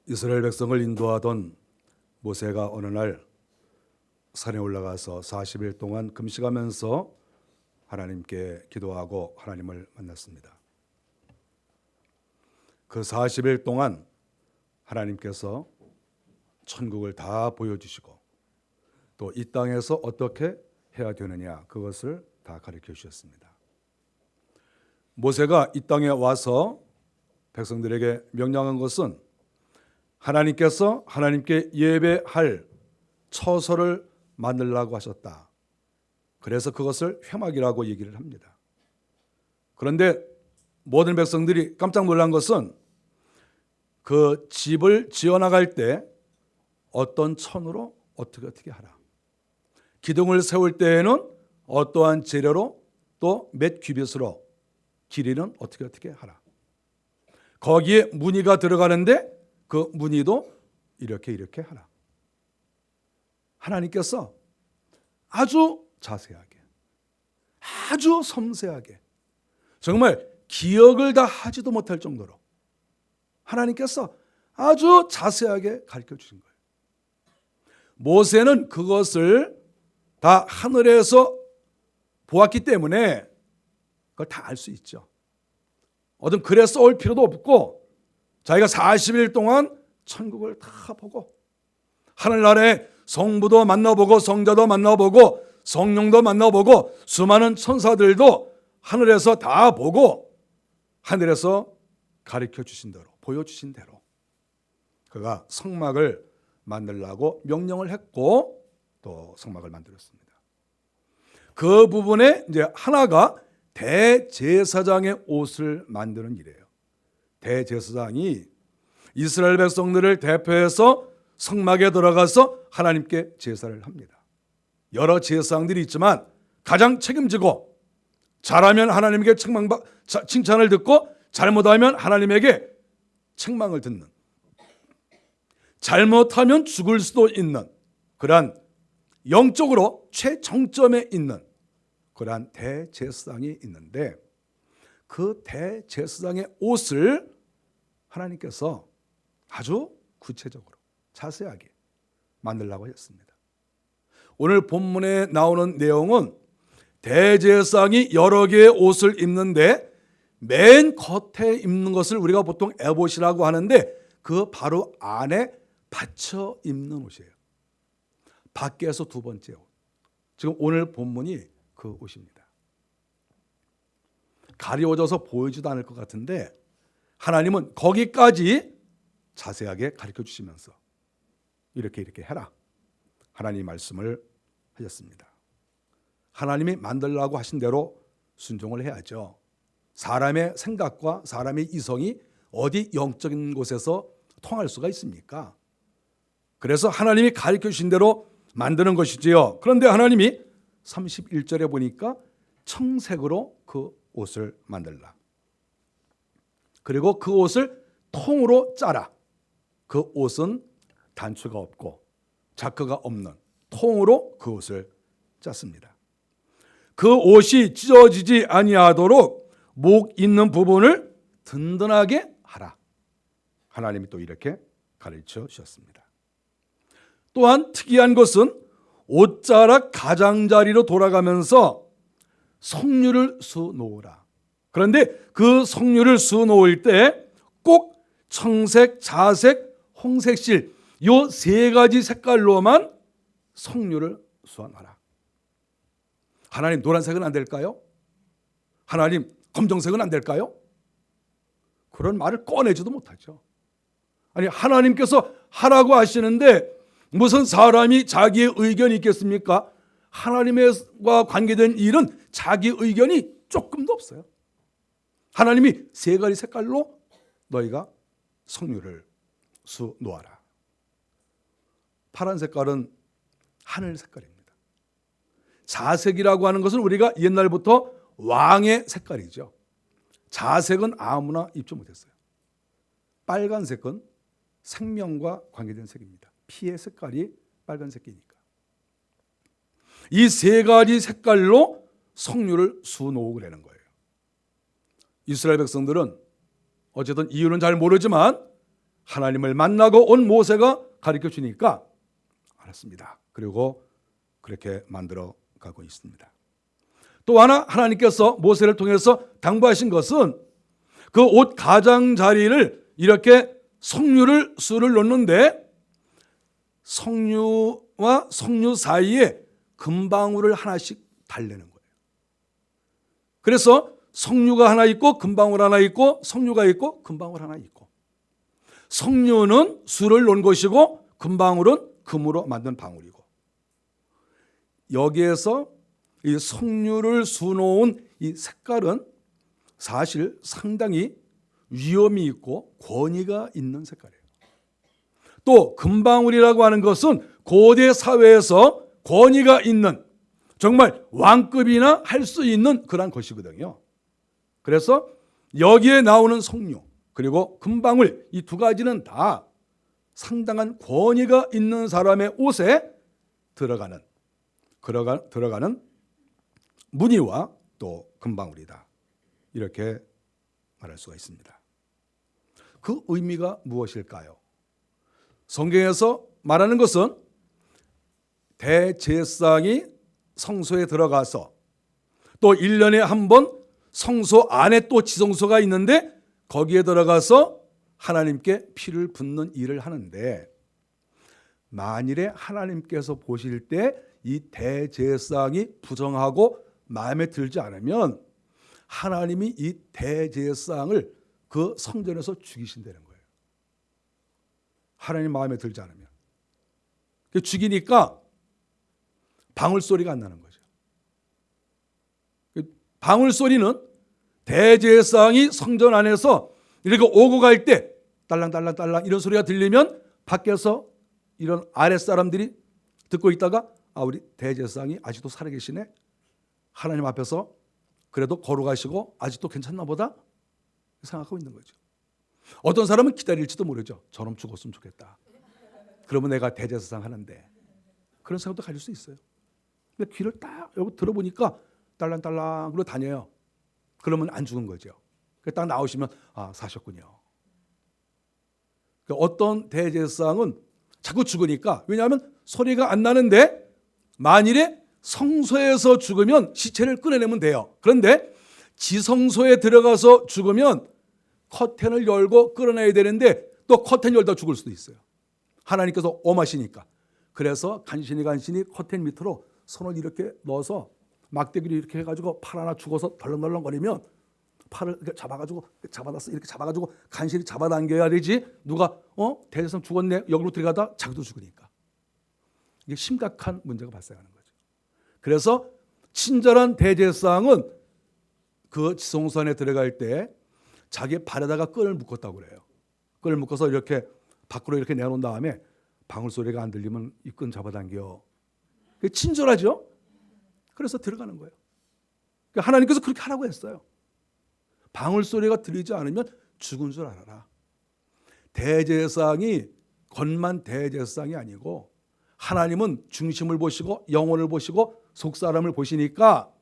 이스라엘 백성을 인도하던 모세가 어느 날 산에 올라가서 40일 동안 금식하면서 하나님께 기도하고 하나님을 만났습니다. 그 40일 동안 하나님께서 천국을 다 보여주시고 또 이 땅에서 어떻게 해야 되느냐 그것을 다 가르쳐 주셨습니다. 모세가 이 땅에 와서 백성들에게 명령한 것은 하나님께서 하나님께 예배할 처소를 만들라고 하셨다. 그래서 그것을 회막이라고 얘기를 합니다. 그런데 모든 백성들이 깜짝 놀란 것은 그 집을 지어나갈 때 어떤 천으로 어떻게 하라. 기둥을 세울 때에는 어떠한 재료로 또 몇 규빗으로 길이는 어떻게 하라. 거기에 무늬가 들어가는데 그 무늬도 이렇게 하라. 하나님께서 아주 자세하게, 아주 섬세하게, 정말 기억을 다 하지도 못할 정도로 하나님께서 아주 자세하게 가르쳐 주신 거예요. 모세는 그것을 다 하늘에서 보았기 때문에 그걸 다 알 수 있죠. 어떤 글에 써올 필요도 없고 자기가 40일 동안 천국을 다 보고 하늘나라의 성부도 만나보고 성자도 만나보고 성령도 만나보고 수많은 천사들도 하늘에서 다 보고 하늘에서 가르쳐 주신 대로 보여주신 대로 그가 성막을 만들라고 명령을 했고 또 성막을 만들었습니다. 그 부분에 이제 하나가 대제사장의 옷을 만드는 일이에요. 대제사장이 이스라엘 백성들을 대표해서 성막에 들어가서 하나님께 제사를 합니다. 여러 제사장들이 있지만 가장 책임지고 잘하면 하나님에게 칭찬을 듣고 잘못하면 하나님에게 책망을 듣는, 잘못하면 죽을 수도 있는 그러한 영적으로 최정점에 있는 그러한 대제사장이 있는데 그 대제사장의 옷을 하나님께서 아주 구체적으로 자세하게 만들라고 했습니다. 오늘 본문에 나오는 내용은 대제사장이 여러 개의 옷을 입는데 맨 겉에 입는 것을 우리가 보통 에봇이라고 하는데 그 바로 안에 받쳐 입는 옷이에요. 밖에서 두 번째 옷. 지금 오늘 본문이 그 옷입니다. 가려워져서 보이지도 않을 것 같은데 하나님은 거기까지 자세하게 가르쳐 주시면서 이렇게 해라. 하나님 말씀을 하셨습니다. 하나님이 만들라고 하신 대로 순종을 해야죠. 사람의 생각과 사람의 이성이 어디 영적인 곳에서 통할 수가 있습니까? 그래서 하나님이 가르쳐 주신 대로 만드는 것이지요. 그런데 하나님이 31절에 보니까 청색으로 그 옷을 만들라. 그리고 그 옷을 통으로 짜라. 그 옷은 단추가 없고 자크가 없는 통으로 그 옷을 짰습니다. 그 옷이 찢어지지 아니하도록 목 있는 부분을 든든하게 하라. 하나님이 또 이렇게 가르쳐 주셨습니다. 또한 특이한 것은 옷자락 가장자리로 돌아가면서 석류를 수놓으라. 그런데 그 석류를 수놓을 때 꼭 청색, 자색, 홍색실 이 세 가지 색깔로만 석류를 수놓아라. 하나님 노란색은 안 될까요? 하나님 검정색은 안 될까요? 그런 말을 꺼내지도 못하죠. 아니 하나님께서 하라고 하시는데 무슨 사람이 자기의 의견이 있겠습니까? 하나님과 관계된 일은 자기 의견이 조금도 없어요. 하나님이 세 가지 색깔로 너희가 석류를 수놓아라. 파란 색깔은 하늘 색깔입니다. 자색이라고 하는 것은 우리가 옛날부터 왕의 색깔이죠. 자색은 아무나 입지 못했어요. 빨간색은 생명과 관계된 색입니다. 피의 색깔이 빨간색이니까. 이 세 가지 색깔로 석류를 수놓으라는 거예요. 이스라엘 백성들은 어쨌든 이유는 잘 모르지만 하나님을 만나고 온 모세가 가르쳐 주니까 알았습니다. 그리고 그렇게 만들어 가고 있습니다. 또 하나 하나님께서 모세를 통해서 당부하신 것은 그 옷 가장자리를 이렇게 석류를 수를 놓는데 석류와 석류 사이에 금방울을 하나씩 달래는 거예요. 그래서 석류가 하나 있고 금방울 하나 있고 석류가 있고 금방울 하나 있고, 석류는 수를 놓은 것이고 금방울은 금으로 만든 방울이고, 여기에서 이 석류를 수놓은 이 색깔은 사실 상당히 위험이 있고 권위가 있는 색깔이에요. 또 금방울이라고 하는 것은 고대 사회에서 권위가 있는, 정말 왕급이나 할 수 있는 그런 것이거든요. 그래서 여기에 나오는 석류 그리고 금방울, 이 두 가지는 다 상당한 권위가 있는 사람의 옷에 들어가는 무늬와 또 금방울이다, 이렇게 말할 수가 있습니다. 그 의미가 무엇일까요? 성경에서 말하는 것은 대제사장이 성소에 들어가서 또 1년에 한 번 성소 안에 또 지성소가 있는데 거기에 들어가서 하나님께 피를 붓는 일을 하는데, 만일에 하나님께서 보실 때 이 대제사장이 부정하고 마음에 들지 않으면 하나님이 이 대제사장을 그 성전에서 죽이신다는 거예요. 하나님 마음에 들지 않으면 죽이니까 방울 소리가 안 나는 거죠. 방울 소리는 대제사장이 성전 안에서 이렇게 오고 갈 때 딸랑딸랑딸랑 이런 소리가 들리면 밖에서 이런 아랫사람들이 듣고 있다가 우리 대제사장이 아직도 살아계시네, 하나님 앞에서 그래도 걸어가시고 아직도 괜찮나 보다 생각하고 있는 거죠. 어떤 사람은 기다릴지도 모르죠. 저놈 죽었으면 좋겠다, 그러면 내가 대제사장 하는데, 그런 생각도 가질 수 있어요. 근데 귀를 딱 여기 들어보니까 딸랑딸랑으로 다녀요. 그러면 안 죽은 거죠. 딱 나오시면 사셨군요. 어떤 대제사장은 자꾸 죽으니까, 왜냐하면 소리가 안 나는데 만일에 성소에서 죽으면 시체를 꺼내내면 돼요. 그런데 지성소에 들어가서 죽으면 커튼을 열고 끌어내야 되는데 또 커튼 열다 죽을 수도 있어요. 하나님께서 엄하시니까. 그래서 간신히 커튼 밑으로 손을 이렇게 넣어서 막대기를 이렇게 해가지고 팔 하나 죽어서 덜렁덜렁거리면 팔을 이렇게 이렇게 잡아가지고 간신히 잡아당겨야 되지. 누가 대제사장 죽었네 여기로 들어가다 자기도 죽으니까. 이게 심각한 문제가 발생하는 거죠. 그래서 친절한 대제사장은 그 지성소 안에 들어갈 때 자기 발에다가 끈을 묶었다고 그래요. 끈을 묶어서 이렇게 밖으로 이렇게 내놓은 다음에 방울 소리가 안 들리면 이 끈 잡아당겨. 친절하죠? 그래서 들어가는 거예요. 하나님께서 그렇게 하라고 했어요. 방울 소리가 들리지 않으면 죽은 줄 알아라. 대제사장이 겉만 대제사장이 아니고 하나님은 중심을 보시고 영혼을 보시고 속사람을 보시니까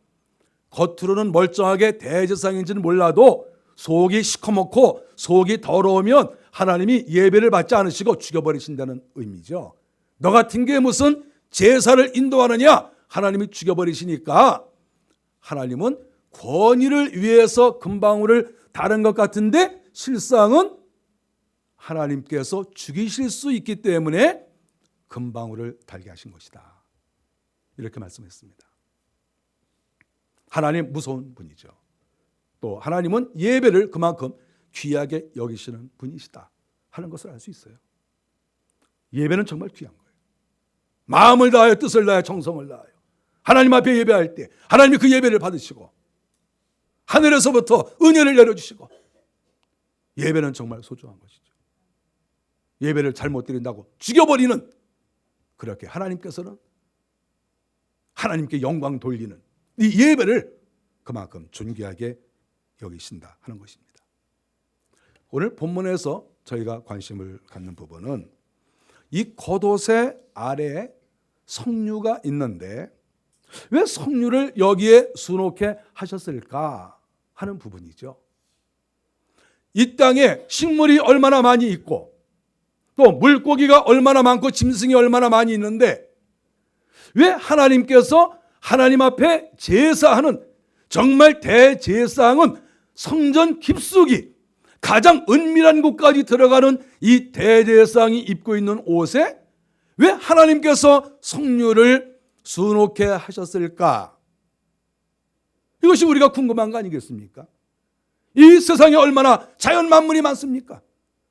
겉으로는 멀쩡하게 대제사장인지는 몰라도 속이 시커멓고 속이 더러우면 하나님이 예배를 받지 않으시고 죽여버리신다는 의미죠. 너 같은 게 무슨 제사를 인도하느냐, 하나님이 죽여버리시니까 하나님은 권위를 위해서 금방울을 다른 것 같은데 실상은 하나님께서 죽이실 수 있기 때문에 금방울을 달게 하신 것이다, 이렇게 말씀했습니다. 하나님 무서운 분이죠. 또 하나님은 예배를 그만큼 귀하게 여기시는 분이시다 하는 것을 알 수 있어요. 예배는 정말 귀한 거예요. 마음을 다하여 뜻을 다하여 정성을 다하여 하나님 앞에 예배할 때 하나님이 그 예배를 받으시고 하늘에서부터 은혜를 내려주시고, 예배는 정말 소중한 것이죠. 예배를 잘못 드린다고 죽여버리는, 그렇게 하나님께서는 하나님께 영광 돌리는 이 예배를 그만큼 존귀하게 여기신다 하는 것입니다. 오늘 본문에서 저희가 관심을 갖는 부분은 이 겉옷의 아래에 석류가 있는데 왜 석류를 여기에 수놓게 하셨을까 하는 부분이죠. 이 땅에 식물이 얼마나 많이 있고 또 물고기가 얼마나 많고 짐승이 얼마나 많이 있는데 왜 하나님께서 하나님 앞에 제사하는 정말 대제사장은 성전 깊숙이 가장 은밀한 곳까지 들어가는 이 대제사장이 입고 있는 옷에 왜 하나님께서 성류를 수놓게 하셨을까? 이것이 우리가 궁금한 거 아니겠습니까? 이 세상에 얼마나 자연 만물이 많습니까?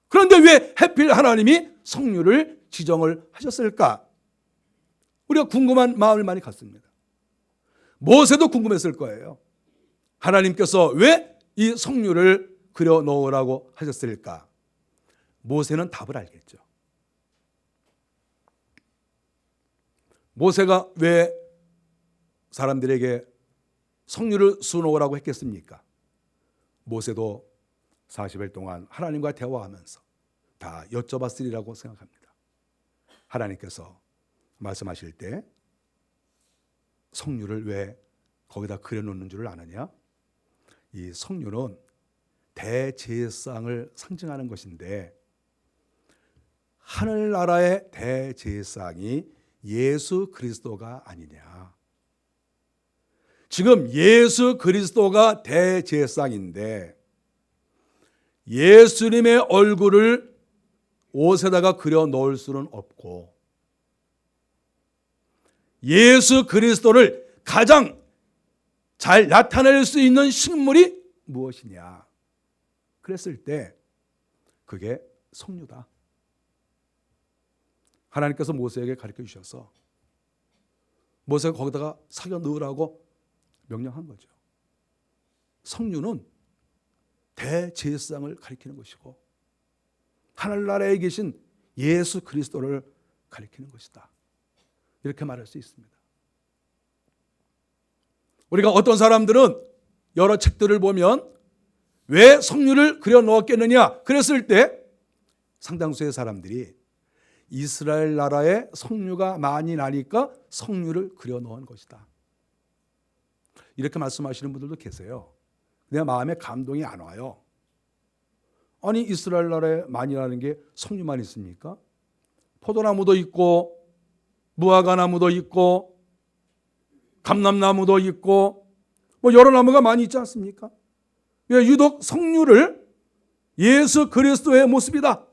그런데 왜 하필 하나님이 성류를 지정을 하셨을까? 우리가 궁금한 마음을 많이 갖습니다. 모세도 궁금했을 거예요. 하나님께서 왜 이 성류를 그려 놓으라고 하셨을까? 모세는 답을 알겠죠. 모세가 왜 사람들에게 성류를 수놓으라고 했겠습니까? 모세도 40일 동안 하나님과 대화하면서 다 여쭤봤으리라고 생각합니다. 하나님께서 말씀하실 때 성류를 왜 거기다 그려놓는 줄 아느냐? 이 성류는 대제사장을 상징하는 것인데 하늘나라의 대제사장이 예수 그리스도가 아니냐. 지금 예수 그리스도가 대제사장인데 예수님의 얼굴을 옷에다가 그려 놓을 수는 없고 예수 그리스도를 가장 잘 나타낼 수 있는 식물이 무엇이냐? 그랬을 때 그게 성류다. 하나님께서 모세에게 가르쳐 주셔서 모세가 거기다가 사겨 넣으라고 명령한 거죠. 성류는 대제사장을 가리키는 것이고 하늘나라에 계신 예수 그리스도를 가리키는 것이다. 이렇게 말할 수 있습니다. 우리가 어떤 사람들은 여러 책들을 보면 왜 성류를 그려 넣었겠느냐 그랬을 때 상당수의 사람들이 이스라엘 나라에 성류가 많이 나니까 성류를 그려 넣은 것이다. 이렇게 말씀하시는 분들도 계세요. 내 마음에 감동이 안 와요. 아니 이스라엘 나라에 많이 나는 게 성류만 있습니까? 포도나무도 있고 무화과나무도 있고 감람나무도 있고 뭐 여러 나무가 많이 있지 않습니까? 왜 유독 성류를 예수 그리스도의 모습이다.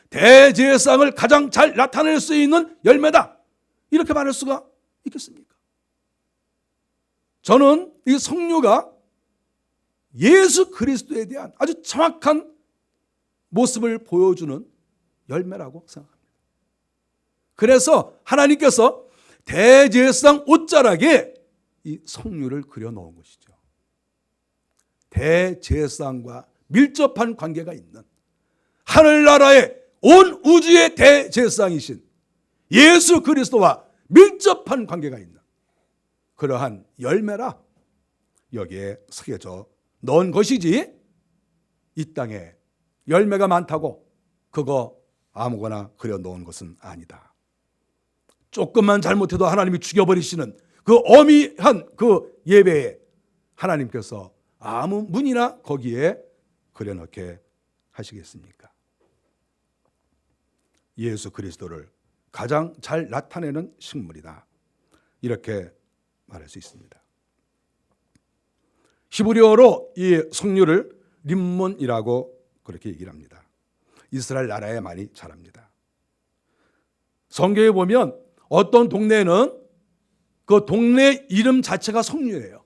대제사장을 가장 잘 나타낼 수 있는 열매다. 이렇게 말할 수가 있겠습니까? 저는 이 성류가 예수 그리스도에 대한 아주 정확한 모습을 보여주는 열매라고 생각합니다. 그래서 하나님께서 대제사장 옷자락에 이 성류를 그려 놓은 것이죠. 대제사장과 밀접한 관계가 있는 하늘나라의 온 우주의 대제사장이신 예수 그리스도와 밀접한 관계가 있는 그러한 열매라 여기에 새겨져 넣은 것이지 이 땅에 열매가 많다고 그거 아무거나 그려 놓은 것은 아니다. 조금만 잘못해도 하나님이 죽여버리시는 그 어미한 그 예배에 하나님께서 아무 문이나 거기에 그려넣게 하시겠습니까? 예수 그리스도를 가장 잘 나타내는 식물이다. 이렇게 말할 수 있습니다. 히브리어로 이 성류를 림몬이라고 그렇게 얘기를 합니다. 이스라엘 나라에 많이 자랍니다. 성경에 보면 어떤 동네는 그 동네 이름 자체가 성류예요.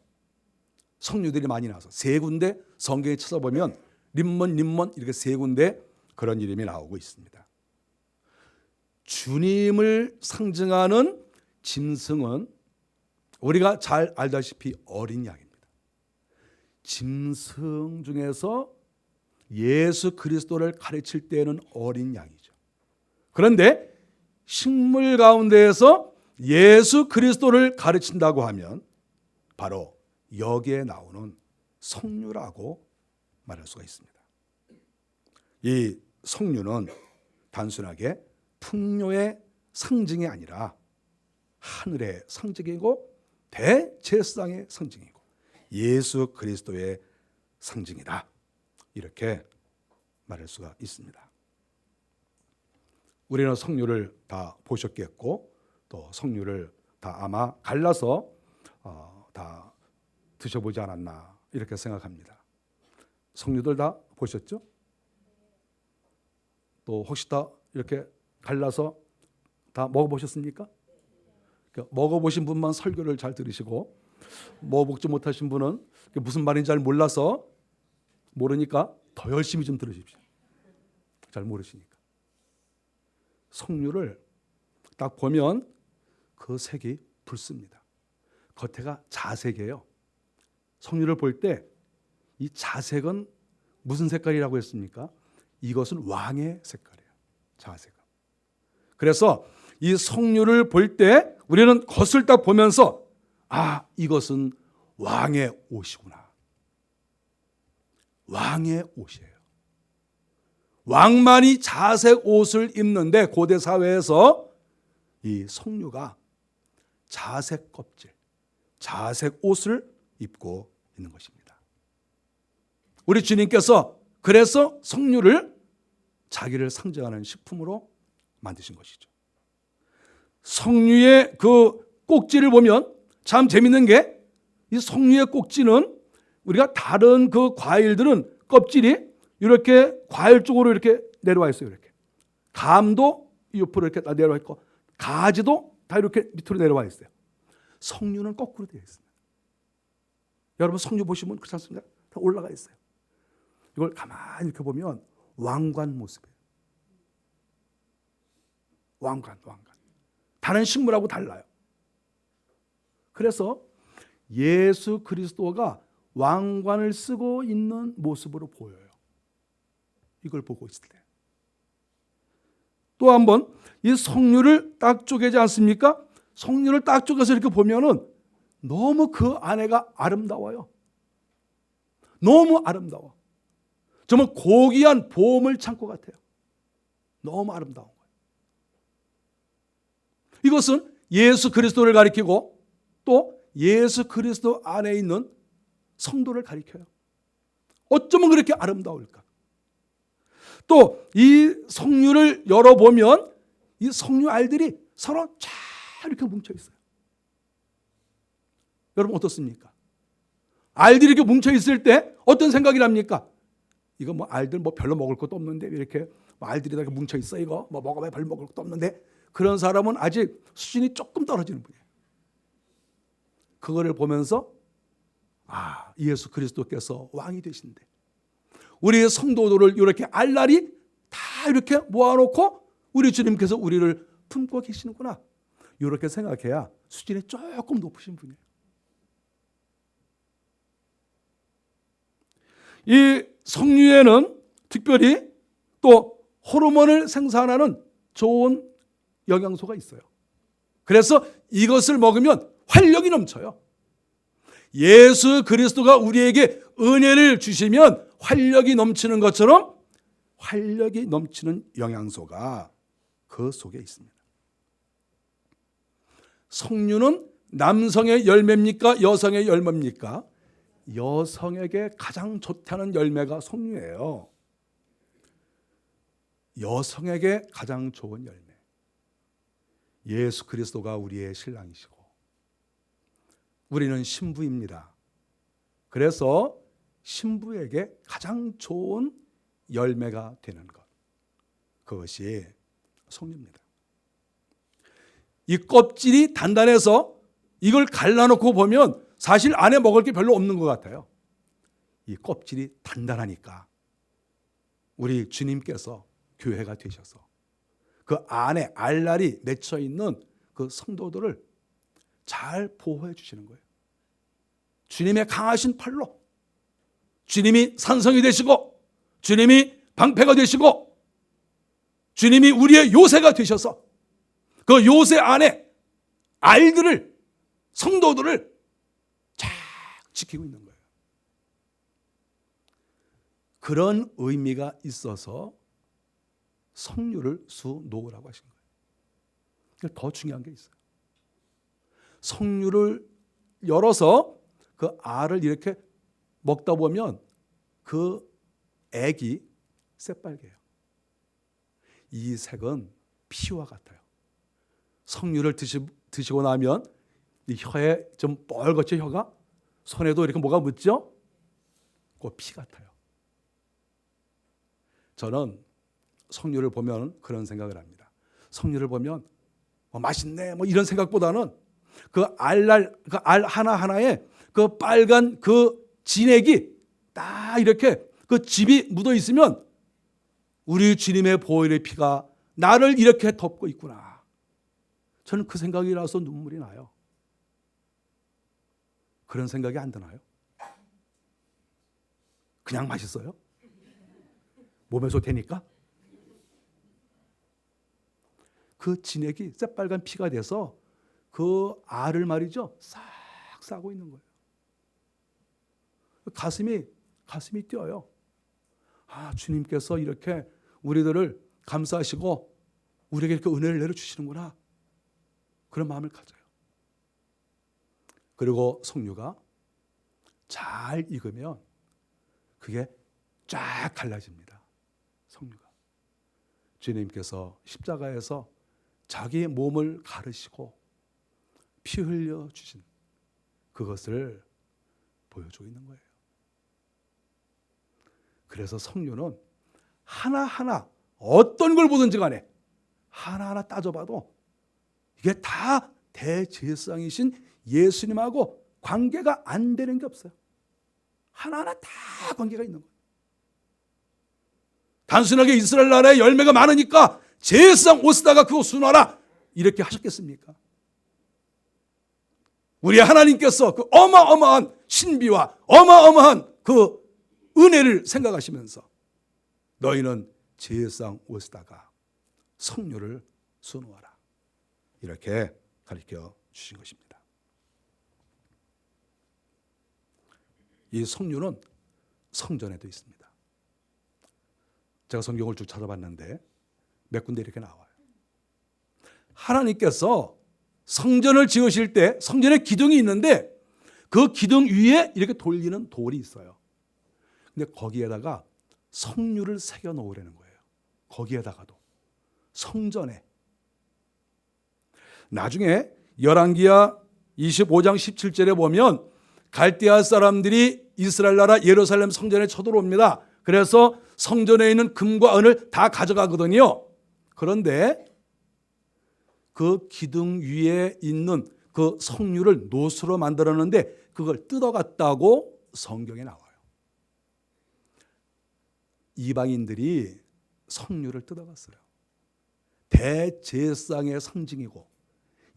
성류들이 많이 나와서 세 군데 성경에 찾아보면 림몬 이렇게 세 군데 그런 이름이 나오고 있습니다. 주님을 상징하는 짐승은 우리가 잘 알다시피 어린 양입니다. 짐승 중에서 예수 그리스도를 가르칠 때는 어린 양이죠. 그런데 식물 가운데에서 예수 그리스도를 가르친다고 하면 바로 여기에 나오는 성류라고 말할 수가 있습니다. 이 성류는 단순하게 풍요의 상징이 아니라 하늘의 상징이고 대제사장의 상징이고 예수 그리스도의 상징이다. 이렇게 말할 수가 있습니다. 우리는 석류를 다 보셨겠고 또 석류를 다 아마 갈라서 다 드셔보지 않았나 이렇게 생각합니다. 석류들 다 보셨죠? 또 혹시 다 이렇게 갈라서 다 먹어보셨습니까? 먹어보신 분만 설교를 잘 들으시고 먹어보지 못하신 분은 무슨 말인지 잘 몰라서 모르니까 더 열심히 좀 들으십시오. 잘 모르시니까. 석류를 딱 보면 그 색이 붉습니다. 겉에가 자색이에요. 석류를 볼 때 이 자색은 무슨 색깔이라고 했습니까? 이것은 왕의 색깔이에요. 자색은. 그래서 이 석류를 볼 때 우리는 겉을 딱 보면서 이것은 왕의 옷이구나. 왕의 옷이에요. 왕만이 자색 옷을 입는데 고대 사회에서 이 석류가 자색 껍질, 자색 옷을 입고 있는 것입니다. 우리 주님께서 그래서 석류를 자기를 상징하는 식품으로 만드신 것이죠. 석류의 그 꼭지를 보면 참 재밌는 게 이 석류의 꼭지는 우리가 다른 그 과일들은 껍질이 이렇게 과일 쪽으로 이렇게 내려와 있어요. 이렇게 감도 옆으로 이렇게 다 내려와 있고 가지도 다 이렇게 밑으로 내려와 있어요. 석류는 거꾸로 되어 있습니다. 여러분 석류 보시면 그렇지 않습니까? 다 올라가 있어요. 이걸 가만히 이렇게 보면 왕관 모습이에요. 왕관. 다른 식물하고 달라요. 그래서 예수 그리스도가 왕관을 쓰고 있는 모습으로 보여요. 이걸 보고 있을 때. 또 한번 이 석류를 딱 쪼개지 않습니까? 석류를 딱 쪼개서 이렇게 보면은 너무 그 안에가 아름다워요. 너무 아름다워. 정말 고귀한 보물 창고 같아요. 너무 아름다운 거예요. 이것은 예수 그리스도를 가리키고 또 예수 그리스도 안에 있는 성도를 가리켜요. 어쩌면 그렇게 아름다울까? 또 이 석류를 열어보면 이 석류 알들이 서로 쫙 이렇게 뭉쳐 있어요. 여러분 어떻습니까? 알들이 이렇게 뭉쳐 있을 때 어떤 생각이 납니까? 이거 뭐 알들 뭐 별로 먹을 것도 없는데 이렇게 알들이 다 뭉쳐 있어 이거 뭐 먹어봐야 별로 먹을 것도 없는데 그런 사람은 아직 수준이 조금 떨어지는 분이에요. 그거를 보면서 예수 그리스도께서 왕이 되신데 우리 성도들을 이렇게 알날이 다 이렇게 모아놓고 우리 주님께서 우리를 품고 계시는구나. 이렇게 생각해야 수준이 조금 높으신 분이에요. 이 석류에는 특별히 또 호르몬을 생산하는 좋은 영양소가 있어요. 그래서 이것을 먹으면 활력이 넘쳐요. 예수 그리스도가 우리에게 은혜를 주시면 활력이 넘치는 것처럼 활력이 넘치는 영양소가 그 속에 있습니다. 석류는 남성의 열매입니까? 여성의 열매입니까? 여성에게 가장 좋다는 열매가 석류예요. 여성에게 가장 좋은 열매. 예수 그리스도가 우리의 신랑이시고 우리는 신부입니다. 그래서 신부에게 가장 좋은 열매가 되는 것. 그것이 석류입니다. 이 껍질이 단단해서 이걸 갈라놓고 보면 사실 안에 먹을 게 별로 없는 것 같아요. 이 껍질이 단단하니까 우리 주님께서 교회가 되셔서 그 안에 알날이 맺혀 있는 그 성도들을 잘 보호해 주시는 거예요. 주님의 강하신 팔로 주님이 산성이 되시고 주님이 방패가 되시고 주님이 우리의 요새가 되셔서 그 요새 안에 알들을 성도들을 잘 지키고 있는 거예요. 그런 의미가 있어서 석류를 수놓으라고 하신 거예요. 더 중요한 게 있어요. 석류를 열어서 그 알을 이렇게 먹다 보면 그 액이 새빨개요. 이 색은 피와 같아요. 석류를 드시고 나면 이 혀에 좀 뻘겋죠, 혀가? 손에도 이렇게 뭐가 묻죠? 그 피 같아요. 저는 석류를 보면 그런 생각을 합니다. 석류를 보면 맛있네 이런 생각보다는 그 알 하나하나에 그 빨간 그 진액이 딱 이렇게 그 즙이 묻어 있으면 우리 주님의 보혈의 피가 나를 이렇게 덮고 있구나. 저는 그 생각이 나서 눈물이 나요. 그런 생각이 안 드나요? 그냥 맛있어요? 몸에서 되니까? 그 진액이 새빨간 피가 돼서 그 알을 말이죠, 싹 싸고 있는 거예요. 가슴이 뛰어요. 주님께서 이렇게 우리들을 감싸시고 우리에게 이렇게 은혜를 내려주시는구나. 그런 마음을 가져요. 그리고 석류가 잘 익으면 그게 쫙 갈라집니다. 석류가. 주님께서 십자가에서 자기 몸을 가르시고 피 흘려 주신 그것을 보여주고 있는 거예요. 그래서 석류는 하나하나 어떤 걸 보든지 간에 하나하나 따져봐도 이게 다 대제사장이신 예수님하고 관계가 안 되는 게 없어요. 하나하나 다 관계가 있는 거예요. 단순하게 이스라엘 나라에 열매가 많으니까 제사장 옷에다가 그거 수놓아라 이렇게 하셨겠습니까? 우리 하나님께서 그 어마어마한 신비와 어마어마한 그 은혜를 생각하시면서 너희는 제사장 옷에다가 석류를 수놓아라 이렇게 가르쳐 주신 것입니다. 이 석류는 성전에도 있습니다. 제가 성경을 쭉 찾아봤는데 몇 군데 이렇게 나와요. 하나님께서 성전을 지으실 때 성전에 기둥이 있는데 그 기둥 위에 이렇게 돌리는 돌이 있어요. 근데 거기에다가 석류를 새겨 놓으라는 거예요. 거기에다가도 성전에. 나중에 열왕기하 25장 17절에 보면 갈대아 사람들이 이스라엘 나라 예루살렘 성전에 쳐들어옵니다. 그래서 성전에 있는 금과 은을 다 가져가거든요. 그런데 그 기둥 위에 있는 그 석류를 노수로 만들었는데 그걸 뜯어갔다고 성경에 나와요. 이방인들이 석류를 뜯어갔어요. 대제사장의 상징이고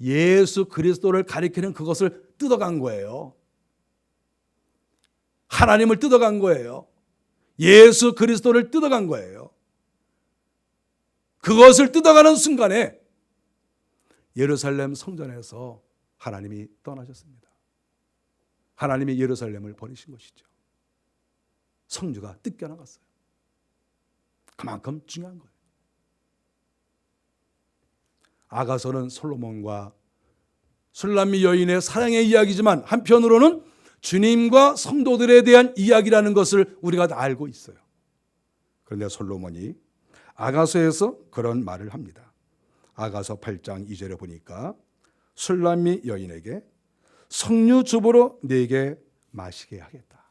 예수 그리스도를 가리키는 그것을 뜯어간 거예요. 하나님을 뜯어간 거예요. 예수 그리스도를 뜯어간 거예요. 그것을 뜯어가는 순간에 예루살렘 성전에서 하나님이 떠나셨습니다. 하나님이 예루살렘을 버리신 것이죠. 석류가 뜯겨나갔어요. 그만큼 중요한 거예요. 아가서는 솔로몬과 술람미 여인의 사랑의 이야기지만 한편으로는 주님과 성도들에 대한 이야기라는 것을 우리가 다 알고 있어요. 그런데 솔로몬이 아가서에서 그런 말을 합니다. 아가서 8장 2절에 보니까 술람미 여인에게 석류즙으로 네게 마시게 하겠다.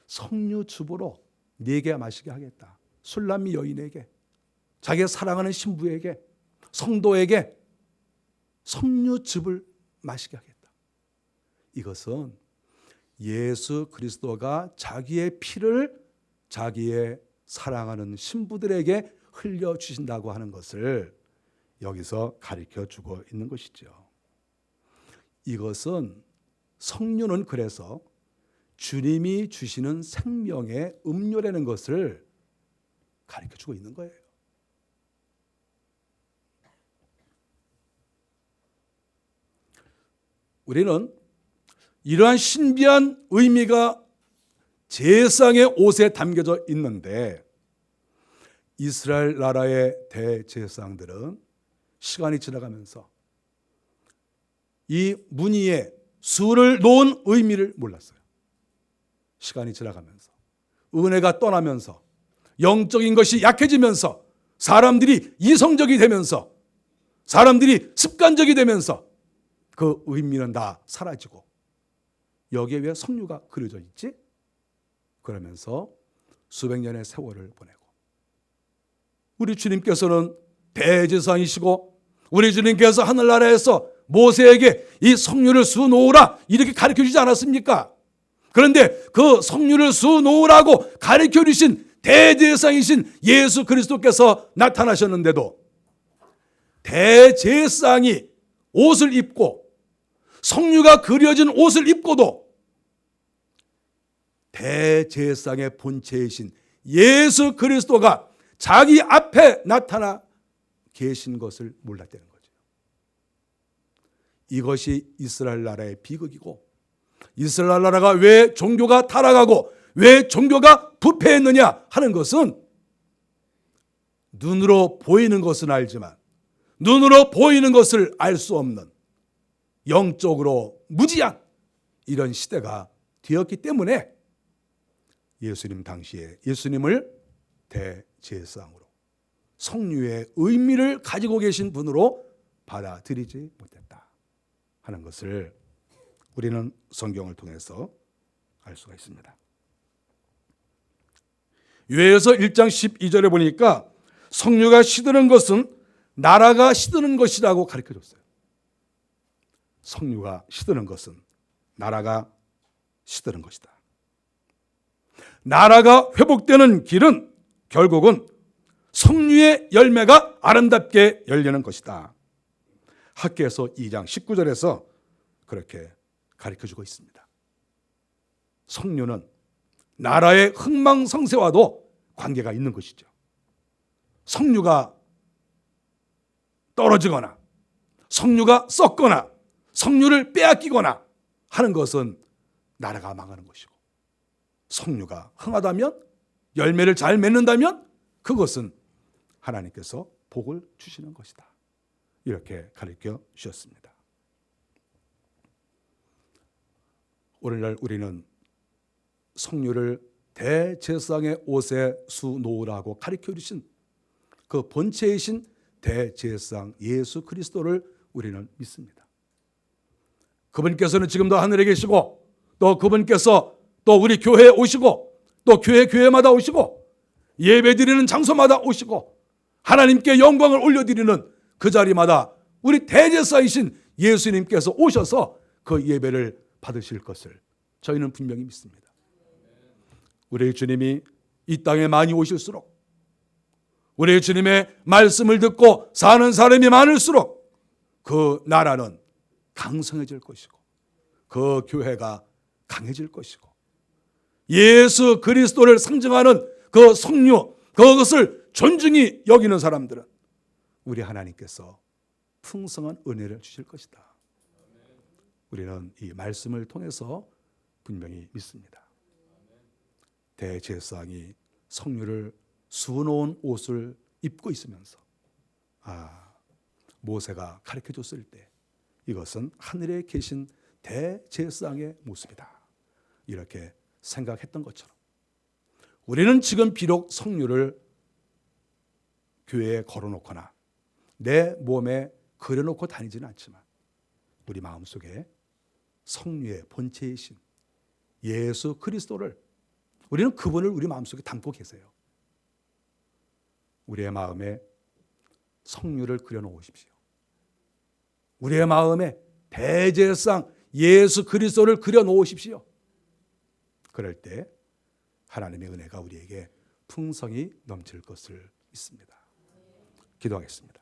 석류즙으로 네게 마시게 하겠다. 술람미 여인에게, 자기가 사랑하는 신부에게, 성도에게 석류즙을 마시게 하겠다. 이것은 예수 그리스도가 자기의 피를 자기의 사랑하는 신부들에게 흘려주신다고 하는 것을 여기서 가르쳐 주고 있는 것이죠. 이것은 석류는 그래서 주님이 주시는 생명의 음료라는 것을 가르쳐 주고 있는 거예요. 우리는 이러한 신비한 의미가 제사장의 옷에 담겨져 있는데 이스라엘 나라의 대제사장들은 시간이 지나가면서 이 무늬에 수를 놓은 의미를 몰랐어요. 시간이 지나가면서 은혜가 떠나면서 영적인 것이 약해지면서 사람들이 이성적이 되면서, 사람들이 습관적이 되면서 그 의미는 다 사라지고, 여기에 왜 석류가 그려져 있지? 그러면서 수백 년의 세월을 보내고, 우리 주님께서는 대제사장이시고 우리 주님께서 하늘나라에서 모세에게 이 석류를 수놓으라 이렇게 가르쳐 주지 않았습니까? 그런데 그 석류를 수놓으라고 가르쳐 주신 대제사장이신 예수 그리스도께서 나타나셨는데도 대제사장이 옷을 입고 석류가 그려진 옷을 입고도 대제사장의 본체이신 예수 그리스도가 자기 앞에 나타나 계신 것을 몰랐다는 거죠. 이것이 이스라엘 나라의 비극이고, 이스라엘 나라가 왜 종교가 타락하고 왜 종교가 부패했느냐 하는 것은 눈으로 보이는 것은 알지만 눈으로 보이는 것을 알 수 없는 영적으로 무지한 이런 시대가 되었기 때문에 예수님 당시에 예수님을 대제사장으로, 석류의 의미를 가지고 계신 분으로 받아들이지 못했다 하는 것을 우리는 성경을 통해서 알 수가 있습니다. 유에서 1장 12절에 보니까 석류가 시드는 것은 나라가 시드는 것이라고 가르쳐줬어요. 석류가 시드는 것은 나라가 시드는 것이다. 나라가 회복되는 길은 결국은 석류의 열매가 아름답게 열리는 것이다. 학개서 2장 19절에서 그렇게 가르쳐주고 있습니다. 석류는 나라의 흥망성쇠와도 관계가 있는 것이죠. 석류가 떨어지거나 석류가 썩거나 석류를 빼앗기거나 하는 것은 나라가 망하는 것이고, 석류가 흥하다면, 열매를 잘 맺는다면 그것은 하나님께서 복을 주시는 것이다. 이렇게 가르쳐 주셨습니다. 오늘날 우리는 석류를 대제사장의 옷에 수놓으라고 가르쳐 주신 그 본체이신 대제사장 예수 그리스도를 우리는 믿습니다. 그분께서는 지금도 하늘에 계시고, 또 그분께서 또 우리 교회에 오시고, 또 교회마다 오시고, 예배드리는 장소마다 오시고, 하나님께 영광을 올려드리는 그 자리마다 우리 대제사이신 예수님께서 오셔서 그 예배를 받으실 것을 저희는 분명히 믿습니다. 우리 주님이 이 땅에 많이 오실수록, 우리 주님의 말씀을 듣고 사는 사람이 많을수록 그 나라는 강성해질 것이고, 그 교회가 강해질 것이고, 예수 그리스도를 상징하는 그 석류, 그것을 존중히 여기는 사람들은 우리 하나님께서 풍성한 은혜를 주실 것이다. 우리는 이 말씀을 통해서 분명히 믿습니다. 대제사장이 석류를 수놓은 옷을 입고 있으면서 모세가 가르쳐줬을 때 이것은 하늘에 계신 대제사장의 모습이다, 이렇게 생각했던 것처럼 우리는 지금 비록 석류를 교회에 걸어놓거나 내 몸에 그려놓고 다니지는 않지만 우리 마음속에 석류의 본체이신 예수 그리스도를, 우리는 그분을 우리 마음속에 담고 계세요. 우리의 마음에 석류를 그려놓으십시오. 우리의 마음에 대제사장 예수 그리스도를 그려놓으십시오. 그럴 때 하나님의 은혜가 우리에게 풍성히 넘칠 것을 믿습니다. 기도하겠습니다.